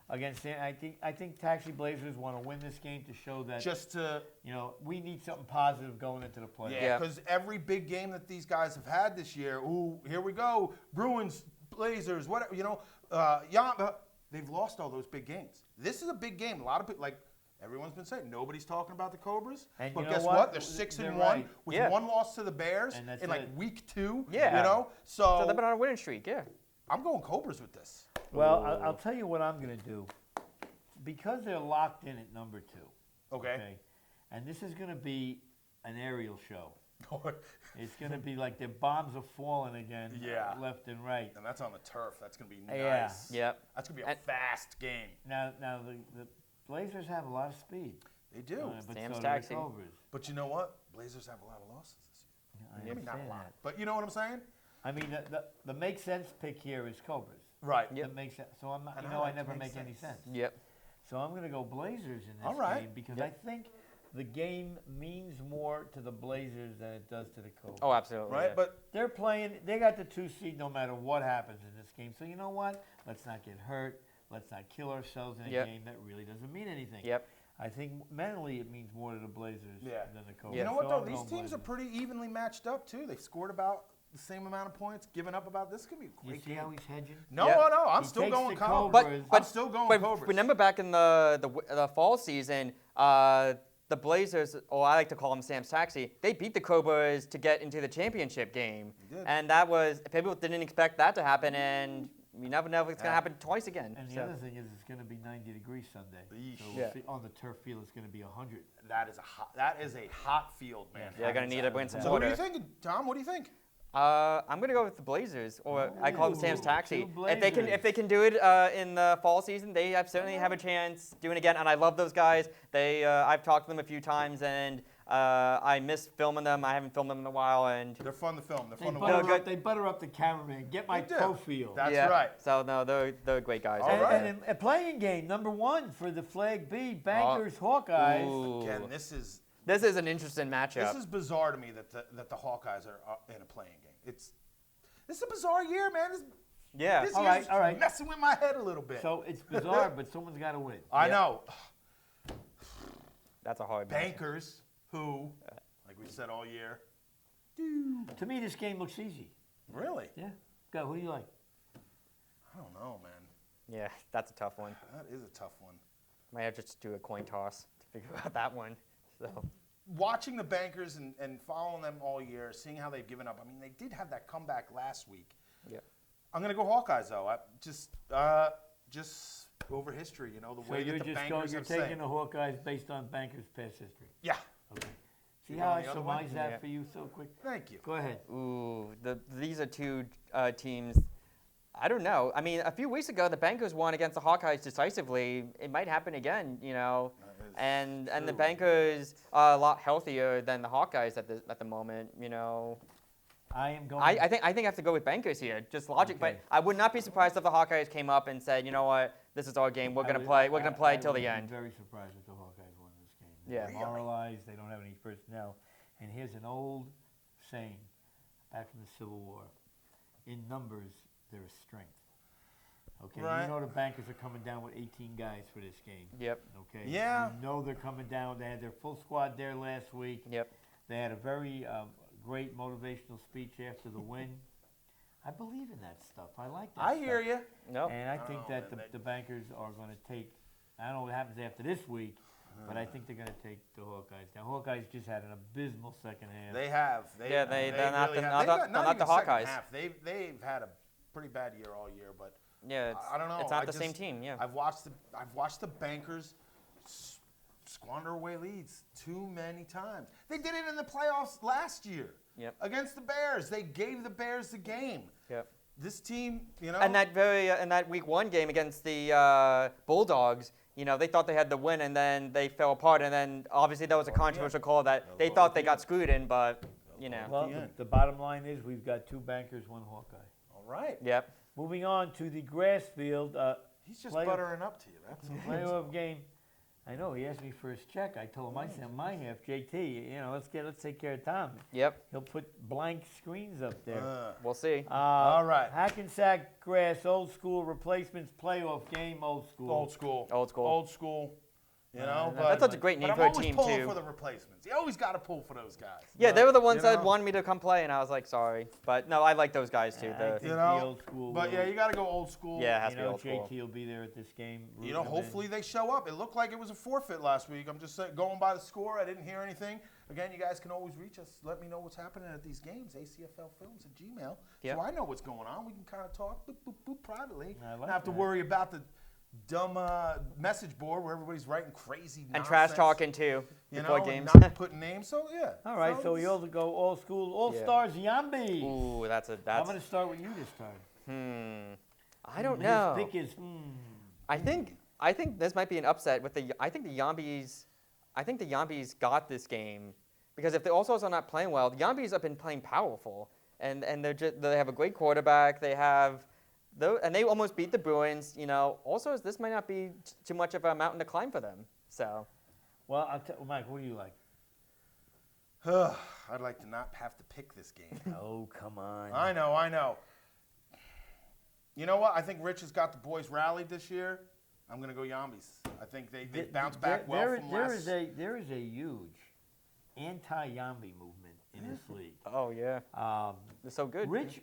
against Sam. I think Taxi Blazers want to win this game to show that, Just to, we need something positive going into the playoffs. Yeah. because every big game that these guys have had this year, ooh, here we go, Bruins, Blazers, whatever, they've lost all those big games. This is a big game. A lot of people, like everyone's been saying, nobody's talking about the Cobras. And but you know guess what? what? They're 6-1 They're right. with Yeah. one loss to the Bears And that's in like it. week 2. Yeah. You know? So they've been on a winning streak, yeah. I'm going Cobras with this. Well, I'll tell you what I'm going to do. Because they're locked in at number 2. Okay. And this is going to be an aerial show. It's going to be like their bombs are falling again, Yeah. left and right. And that's on the turf. That's going to be Yeah. nice. Yep. That's going to be a And- fast game. Now the Blazers have a lot of speed. They do. But Sam's so do Taxi. the Cobras. But you know what? Blazers have a lot of losses this year. I I mean, not a understand lot. that. But you know what I'm saying? I mean, the make sense pick here is Cobras. Right. Yep. That makes sense. So I'm not, And I I like never to make make any sense. sense. Yep. So I'm going to go Blazers in this All right. game because Yep. I think the game means more to the Blazers than it does to the Cobras. Oh, absolutely. Right? yeah. But They're playing, they got the 2 seed no matter what happens in this game. So you know what? Let's not get hurt. Let's not kill ourselves in a Yep. game that really doesn't mean anything. Yep. I think mentally it means more to the Blazers Yeah. than the Cobras. you know So what, though? I'm These going teams are Blazers. pretty evenly matched up, too. They've scored about the same amount of points, given up about this. Could be a You great see game. how he's hedging? No, Yeah. no, I'm He still takes going the Cobras. Cobras. I'm still going But Cobras. remember back in the fall season, the Blazers, or I like to call them Sam's Taxi, they beat the Cobras to get into the championship game. They did. And that was, people didn't expect that to happen, and you never know if it's going to happen twice again. And the So- other thing is it's going to be 90 degrees Sunday. Yeesh. So Yeah. on the turf field it's going to be 100. That is a hot field, man. Yeah, going to need to win some So what are water. you thinking, Tom? What do you think? I'm going to go with the Blazers, or I call them Sam's Ooh, Taxi. two If they can do it in the fall season, they certainly have a chance doing it again. And I love those guys. I've talked to them a few times, and I miss filming them. I haven't filmed them in a while, and They're fun to film. They're They fun to butter, watch. good. up, they butter up the cameraman. Get my They do. profile. That's yeah. right. So no, they're great guys. All and, right. and a playing game, number 1 for the Flag B, Bankers Hawkeyes. Ooh. Again, this is This is an interesting matchup. This is bizarre to me that the Hawkeyes are in a playing game. This is a bizarre year, man. Yeah. This All year's right, all right. messing with my head a little bit. So it's bizarre, but someone's got to win. I Yeah. know. That's a hard matchup. Bankers, who, like we said all year, To me, this game looks easy. really? Yeah. Go. Who do you like? I don't know, man. Yeah, that's a tough one. That is a tough one. Might have to just do a coin toss to figure out that one. So Watching the Bankers and following them all year, seeing how they've given up. I mean, they did have that comeback last week. yeah. I'm gonna go Hawkeyes though. Just over history, the So way you're that the just Bankers you're have taking said. the Hawkeyes based on Bankers' past history. Yeah. Okay. See You how going I the other way? surmise that Yeah. for you so quick? Thank you. Go ahead. Ooh, these are two teams. I don't know. I mean, a few weeks ago, the Bankers won against the Hawkeyes decisively. It might happen again, That is And the true. Bankers are a lot healthier than the Hawkeyes at the moment, I am going. I think I have to go with Bankers here, just logic. Okay. But I would not be surprised if the Hawkeyes came up and said, you know what, this is our game. We're gonna play. We're gonna play till the end. I'm very surprised if the Hawkeyes won this game. Yeah. They're demoralized. They don't have any personnel. And here's an old saying, back from the Civil War: in numbers, there is strength. Okay, Right. you know the Bankers are coming down with 18 guys for this game. Yep. Okay. Yeah. You know they're coming down. They had their full squad there last week. Yep. They had a very great motivational speech after the win. I believe in that stuff. I like that. I stuff. hear you. No. And I think Oh, that man, the Bankers are going to take. I don't know what happens after this week, but I think they're going to take the Hawkeyes. Now, Hawkeyes just had an abysmal second half. They have. Yeah, they're not really the- have. not They've the- got- not the even second Hawkeyes. half. They've had a pretty bad year all year, but Yeah. I don't know. It's not I the same just- team. Yeah. I've watched the Bankers squander away leads too many times. They did it in the playoffs last year. Yep. Against the Bears, they gave the Bears the game. Yep. This team, you know. And that week 1 game against the Bulldogs, you know, they thought they had the win, and then they fell apart, and then obviously that was a controversial call that they thought they got screwed in, but you know. Well, the end. the bottom line is we've got 2 Bankers, 1 Hawkeye. All right. Yep. Moving on to the grass field. He's just Playoff- buttering up to you. That's all. Playoff game. I know he asked me for his check. I told him I sent my half. JT, you know, let's take care of Tom. Yep. He'll put blank screens up there. We'll see. All right. Hackensack grass, old school replacements playoff game, old school. Old school. Old school. Old school. You know, that's but, such a great name but for a I'm always team, pulling too. for the replacements. You always got to pull for those guys. Yeah, they were the ones you that know? wanted me to come play, and I was like, sorry. But no, I like those guys too. I The, think You know, the old school. But will- yeah, you got to go old school. yeah, it has you to be know, old school. JT will be there at this game. You know, rooting them in. hopefully they show up. It looked like it was a forfeit last week. I'm just going by the score. I didn't hear anything. Again, you guys can always reach us. Let me know what's happening at these games. ACFLfilms@gmail. Yep. So I know what's going on. We can kind of talk boop, boop, boop, privately. I like Not have to that. worry about the dumb message board where everybody's writing crazy And trash nonsense, talking too you before know, games. and not putting names. So yeah. All right, so it's- you'll go all school, all Yeah. stars, Yambi. Ooh, that's I'm that's. going to start with you this time. I don't His know. pick is. I think this might be an upset with the. I think the Yambis got this game because if the All-Stars are not playing well, the Yambis have been playing powerful, and they have a great quarterback. They have, and they almost beat the Bruins. You know, All-Stars, this might not be too much of a mountain to climb for them. So. Well, Mike, what do you like? I'd like to not have to pick this game. Oh, come on. I know. You know what? I think Rich has got the boys rallied this year. I'm going to go Yambis. I think they bounced back well from last. There is a huge anti-Yambi movement in this league. Oh yeah. They're so good. Rich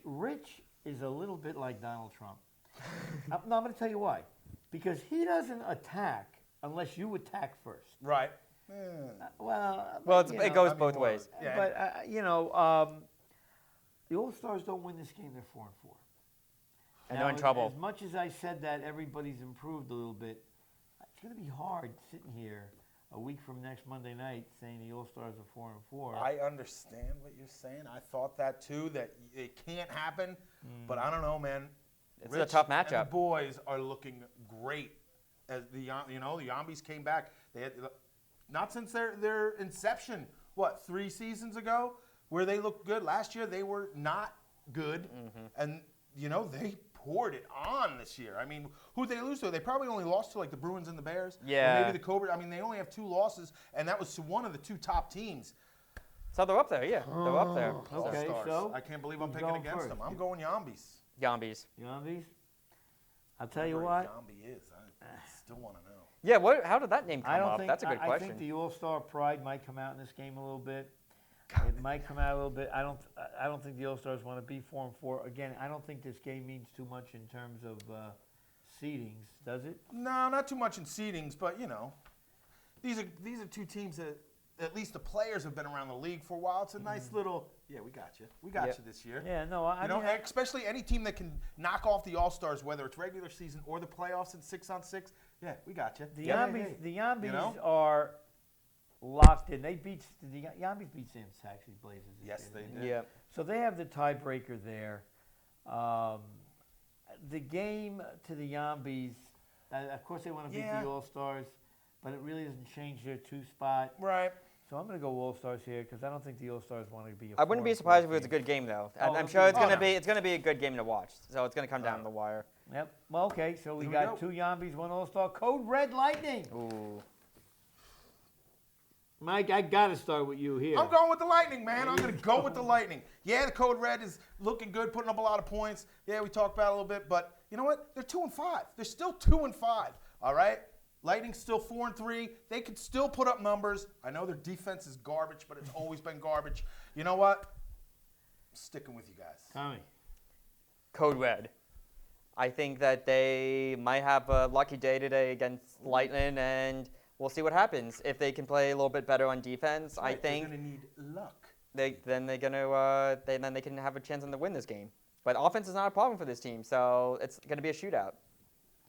is a little bit like Donald Trump. No, I'm going to tell you why. Because he doesn't attack unless you attack first. Right. Well, Well, it goes I mean, both more- ways. Yeah. But the All-Stars don't win this game. They're 4-4. And Now, they're in trouble. As much as I said that everybody's improved a little bit, it's going to be hard sitting here a week from next Monday night saying the All-Stars are 4-4. I understand what you're saying. I thought that too, that it can't happen. But I don't know, man. It's a tough And matchup. the boys are looking great. As the Yambis came back. They had not since their inception. What, 3 seasons ago, where they looked good. Last year they were not good, and they poured it on this year. I mean, who'd they lose to? They probably only lost to like the Bruins and the Bears. Yeah. Or maybe the Cobras. I mean, they only have 2 losses, and that was to one of the 2 top teams. So they're up there. Yeah, they're up there. Okay, All-Stars. so I can't believe I'm who's picking going against first? them. I'm going Yambis. Yambis. Yambis? I'll tell you Whatever what. a Yambi is. I still want to know. Yeah. How did that name I come don't up? think That's a good I question. think the All-Star pride might come out in this game a little bit. It might come out a little bit. I don't think the All-Stars want to be 4-4. Again, I don't think this game means too much in terms of seedings, does it? No, not too much in seedings, but these are 2 teams that at least the players have been around the league for a while. It's a nice little we got you. We got Yep. you this year. Yeah, no, I You know, mean, especially any team that can knock off the All-Stars, whether it's regular season or the playoffs in 6-on-6. Yeah, we got you. the Yeah, Yambis, hey. the Yambis You know? are locked in. The Yambis beat Sam Saxon's Blazers. this Yes, year, they didn't did. Yeah. So they have the tiebreaker there. The game to the Yambis, of course they want to beat Yeah. the All-Stars, but it really doesn't change their 2 spot. Right. So I'm going to go All-Stars here because I don't think the All-Stars want to be a I wouldn't be 4-4 surprised if it was a team. good game though. Oh, I'm it'll sure be- it's gonna oh, no. be a good game to watch. So it's gonna come down to the wire. Yep. Well, okay. So we Here we got go. 2 Yambies, 1 All-Star. Code Red Lightning. Ooh. Mike, I got to start with you here. I'm going with the Lightning, man. I'm going to go with the Lightning. Yeah, the Code Red is looking good, putting up a lot of points. Yeah, we talked about it a little bit, but you know what? They're 2-5. They're still 2-5. All right. Lightning's still 4-3. They can still put up numbers. I know their defense is garbage, but it's always been garbage. You know what? I'm sticking with you guys. Tommy. Code Red. I think that they might have a lucky day today against Lightning, and we'll see what happens. If they can play a little bit better on defense, I Right, think they're going to need luck. they can have a chance to win this game. But offense is not a problem for this team, so it's going to be a shootout.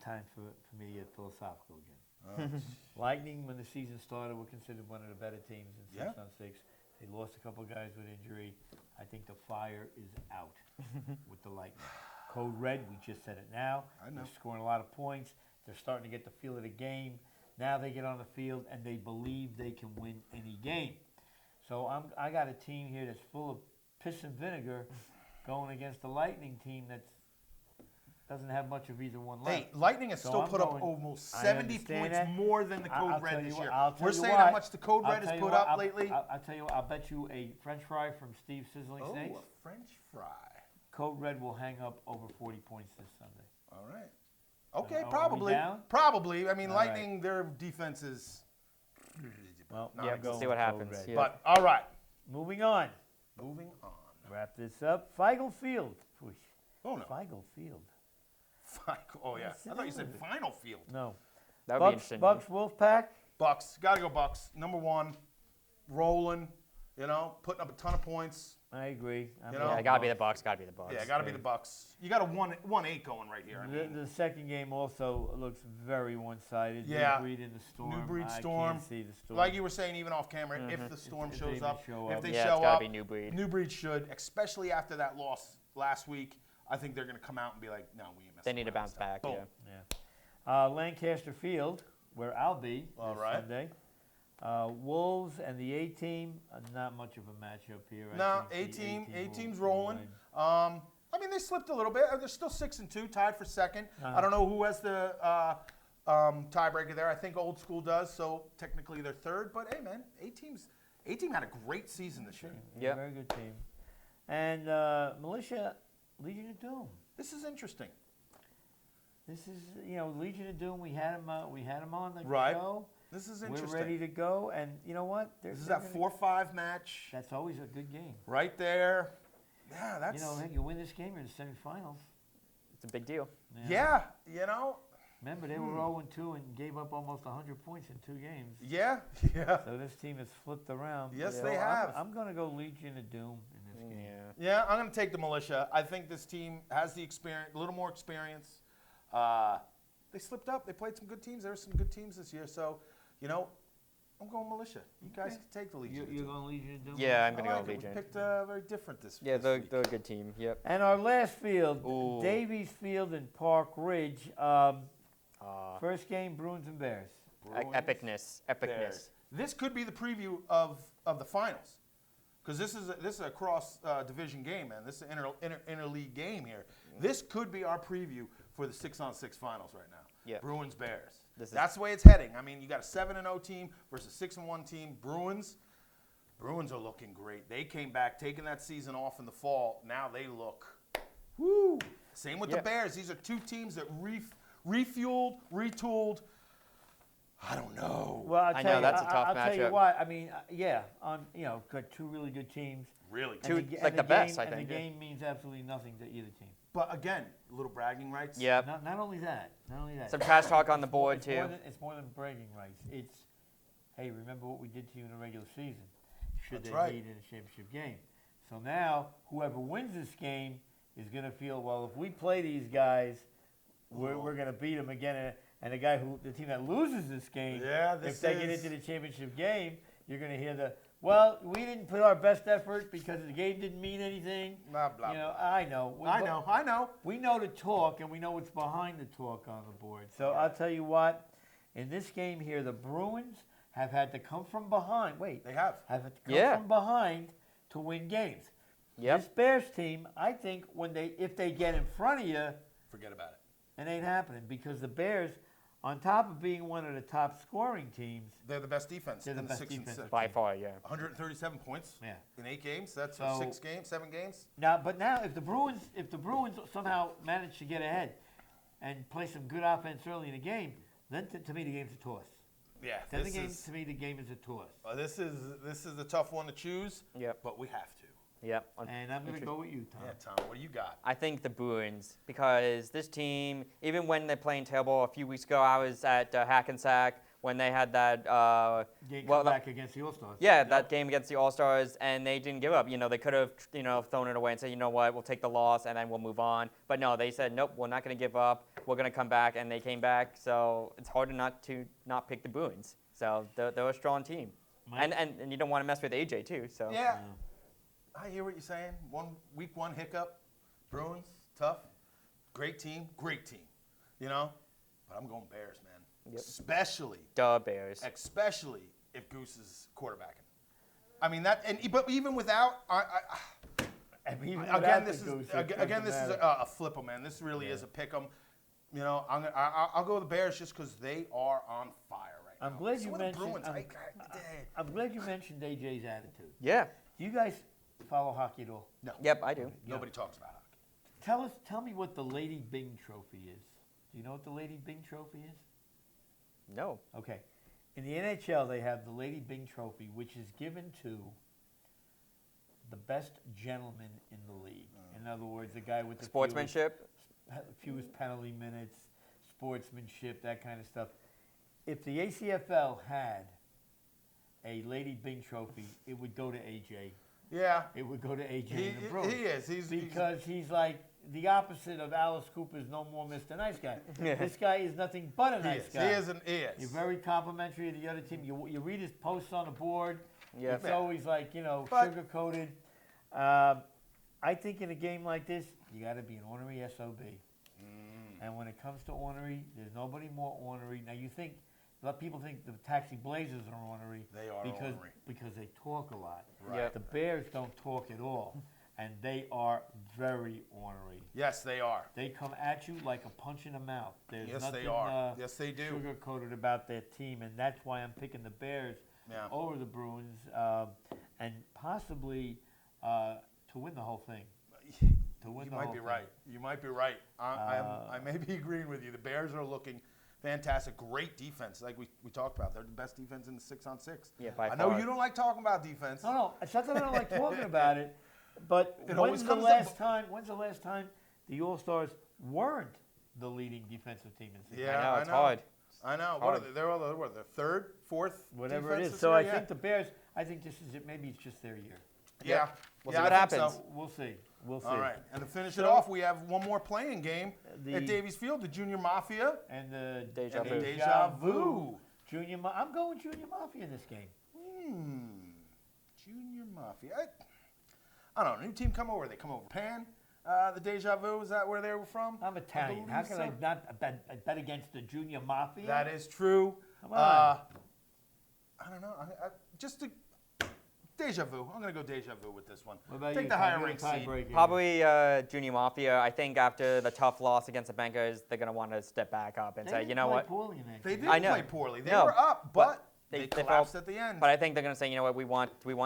Time for me to get philosophical again. Lightning, when the season started, were considered one of the better teams in 6-on-6. They lost a couple guys with injury. I think the fire is out with the Lightning. Code Red, we just said it now. I know. They're scoring a lot of points. They're starting to get the feel of the game. Now they get on the field and they believe they can win any game. So I got a team here that's full of piss and vinegar going against the Lightning team that doesn't have much of either one left. Hey, Lightning has So still I'm put up going- almost I 70 understand points that. more than the I'll Code tell Red you this what- year. I'll tell We're you saying what, how much the Code I'll Red has tell you put what, up lately. I'll tell you what, I'll bet you a French fry from Steve's Sizzling Snakes. Oh, a French fry. Code Red will hang up over 40 points this Sunday. All right. Okay, are we probably. down? Probably. I mean, All right. Lightning, their defense is. Well, Not I'm Yeah, exactly. going we'll see what Code happens. Red. Yeah. But all right. Moving on. Moving on. Wrap this up. Feigl Field. Whoosh. Oh no. Feigl Field. Oh yeah. What's I thought you said wrong with final field. No. That would be Bucks, interesting. Bucks Wolfpack. Bucks. Gotta go Bucks. Number 1. Rolling. You know, putting up a ton of points. I agree. I'm You going know? Yeah, gotta be the Bucks. Gotta be the Bucks. Yeah, gotta be the Bucks. You got a 1-8 going right here. I mean, The second game also looks very one-sided. Yeah. New Breed in the Storm. New Breed I Storm. can't see the Storm. like you were saying, even off camera, if the Storm If shows they up, show if up. they Yeah, show it's gotta up, be New Breed. New Breed should, especially after that loss last week. I think they're gonna come out and be like, no, we ain't messing They need to around bounce this time. back. Boom. Yeah. Lancaster Field, where I'll be All this right. Sunday. Wolves and the A-team, not much of a matchup here. I No, think the A-team, A-team A-team's will rolling. win. I mean, they slipped a little bit. They're still 6-2, tied for second. Uh-huh. I don't know who has the tiebreaker there. I think Old School does, so technically they're third. But hey, man, A-team had a great season this year. Yeah, Yep. very good team. And Militia, Legion of Doom. This is interesting. This is, Legion of Doom. We had him on the Right. show. This is We're interesting. ready to go, and you know what? This is that 4-5 match That's always a good game. right there. Yeah, that's Hey, you win this game, you're in the semifinals. It's a big deal. yeah. You know, Remember, they were 0-2 and gave up almost 100 points in 2 games. yeah. So this team has flipped around. Yes, So they have. I'm going to go Legion of Doom in this game. Yeah. Yeah, I'm going to take the Militia. I think this team has the experience, a little more experience. They slipped up. They played some good teams. There were some good teams this year. So, I'm going Militia. You guys can take the Legion. You're going Legion of Doom? Yeah, I'm I gonna like go it. We Legion. picked very different this Yeah, this week. they're a good team. Yep. And our last field, Ooh. Davies Field in Park Ridge. First game, Bruins and Bears. Bruins, Epicness. Bears. This could be the preview of the finals, because this is a cross division game, man. This is an interleague game here. This could be our preview for the 6-on-6 finals right now. Yeah. Bruins Bears. This is- That's the way it's heading. I mean, you got a 7-0 team versus 6-1 team. Bruins are looking great. They came back, taking that season off in the fall. Now they look, woo. Same with the Yeah. Bears. These are two teams that refueled, retooled. I don't know. Well, I know, that's a tough I'll tell you matchup. what. I mean, got 2 really good teams. Really. Two- And like the best, I and think, the yeah. game means absolutely nothing to either team. But again, little bragging rights. Yep. Not only that. Some trash talk on the board it's too. It's more than bragging rights. It's, hey, remember what we did to you in the regular season? Should That's they right. meet in a championship game? So now, whoever wins this game is going to feel, well, if we play these guys, we're going to beat them again. And the team that loses this game, Yeah, if they get into the championship game, you're going to hear well, we didn't put our best effort because the game didn't mean anything. Blah, blah, I know. I know. We know the talk, and we know what's behind the talk on the board. So I'll tell you what, in this game here, the Bruins, have had to come from behind. Wait, They have. had to come Yeah. from behind to win games. Yep. This Bears team, I think, if they get in front of you, Forget about it. it ain't happening because the Bears, on top of being one of the top scoring teams, They're the best defense They're the in best 6 and defense. 6. By far, yeah. 137 points Yeah. in 8 games. That's So- 6 games, 7 games. now if the Bruins somehow manage to get ahead and play some good offense early in the game, then to me the game's a toss. Yeah, Then this is to me the game is a toss. this is a tough one to choose. Yep. But we have to. Yep. And I'm going to go with you, Tom. Yeah, Tom, what do you got? I think the Bruins, because this team, even when they're playing terrible, a few weeks ago I was at Hackensack when they had that. Game well, come back against the All-Stars. Yeah, that game against the All-Stars, and they didn't give up. They could have, thrown it away and said, you know what, we'll take the loss and then we'll move on. But no, they said, nope, we're not going to give up. We're going to come back, and they came back. So it's hard to not pick the Bruins. So they're a strong team, Mike? and you don't want to mess with AJ too. So Yeah. I hear what you're saying. Week one hiccup. Bruins, tough. Great team. But I'm going Bears, man. Yep. Especially Bears. if Goose is quarterbacking. I mean but even without, again, this is a flip 'em, man. This really is a pick 'em. I'll go with the Bears just because they are on fire right now. I'm glad So you are the mentioned. Bruins. I'm glad you mentioned AJ's attitude. Yeah. Do you guys follow hockey at all? No. Yep, I do. Nobody talks about hockey. Tell me what the Lady Byng Trophy is. Do you know what the Lady Byng Trophy is? No. Okay. In the NHL, they have the Lady Byng Trophy, which is given to the best gentleman in the league. In other words, the guy with the Sportsmanship. fewest penalty minutes, sportsmanship, that kind of stuff. If the ACFL had a Lady Byng Trophy, it would go to AJ. Yeah. It would go to AJ and the Bruins. He is. Because he's like the opposite of Alice Cooper's No More Mr. Nice Guy. This guy is nothing but a nice guy. He is. You're very complimentary of the other team. You read his posts on the board. Yeah. It's always like, But- sugar-coated. I think in a game like this, you got to be an ornery SOB. And when it comes to ornery, there's nobody more ornery. Now, a lot of people think the Taxi Blazers are ornery. They are ornery. Because they talk a lot. Right. Yep. The Bears don't talk at all. And they are very ornery. Yes, they are. They come at you like a punch in the mouth. There's Yes, nothing they are. Yes, they do. sugar-coated about their team, and that's why I'm picking the Bears Yeah. over the Bruins, and possibly to win the whole thing. You might be right. You might be right. I may be agreeing with you. The Bears are looking fantastic. Great defense, like we talked about. They're the best defense in the 6-on-6. Yeah, by I know far. you don't like talking about defense. No, it's not that I don't like talking about it, but It when's always the comes last up- time? When's the last time the All-Stars weren't the leading defensive team in the Yeah, I know, it's hard. I know. Hard. What are they? They're the third, fourth, whatever it defense is. this So year? I Yeah. think the Bears. I think this is it. Maybe it's just their year. Yeah. We'll Yeah, see what I think happens. so. We'll see. We'll see. All right. And to finish it So- off, we have one more playing game The- at Davies Field, the Junior Mafia. And the Deja And vu. the Deja Vu. I'm going Junior Mafia in this game. Junior Mafia. I don't know. New team come over. They come over. Japan. The Deja Vu, is that where they were from? I'm Italian. How believe can I so. not bet against the Junior Mafia? That is true. Come on. I don't know. Just a Deja Vu. I'm going to go Deja Vu with this one. What about Take you, the Tom? higher You're a ranked seed. tiebreaker. Probably Junior Mafia. I think after the tough loss against the Bankers, they're going to want to step back up and They say, didn't you know play what? poorly in that They game. did I know. play poorly. They No, were up, but they they felt- collapsed at the end. But I think they're going to say, you know what?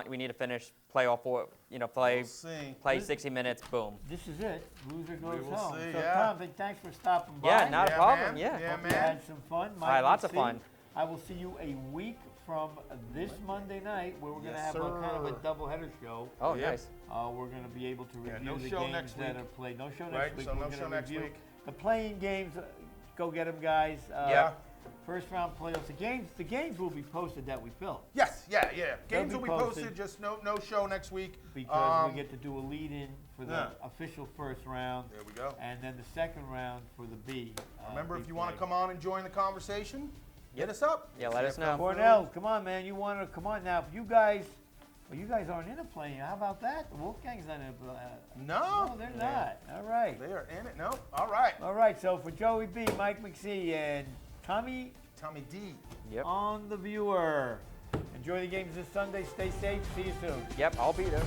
We need to finish playoff for, play We'll see. 60 minutes. Boom. This is it. Loser goes will home. see, So, yeah. Tom, thanks for stopping by. Yeah, not a Yeah, problem. man. Yeah. Yeah, Hope you man. had some fun. I had lots of MC, fun. I will see you a week from this Monday night, where we're going to Yes, have a kind of a sir. doubleheader show. Oh, Yeah. nice. We're going to be able to review no the show games next that week. are played. No show next Right, week. so We're no gonna show next review week. the playing games. Go get them, guys. Yeah. First round playoffs. The games will be posted that we filmed Yes, yeah. Games They'll will be be posted. posted. Just no show next week. because we get to do a lead-in for the Yeah. official first round, There we go. and then the second round for the B. Remember, if B you want to play. come on and join the conversation, hit us up. Yeah, let us know. Cornell, come on, man. You want to come on now? If you guys, you guys aren't in a play. How about that? The Wolfgang's not in a No, No, they're not. All right. they are in it. No, all right. All right. So for Joey B, Mike McSee, and Tommy Tommy D. Yep. on The Viewer. Enjoy the games this Sunday. Stay safe. See you soon. Yep, I'll be there.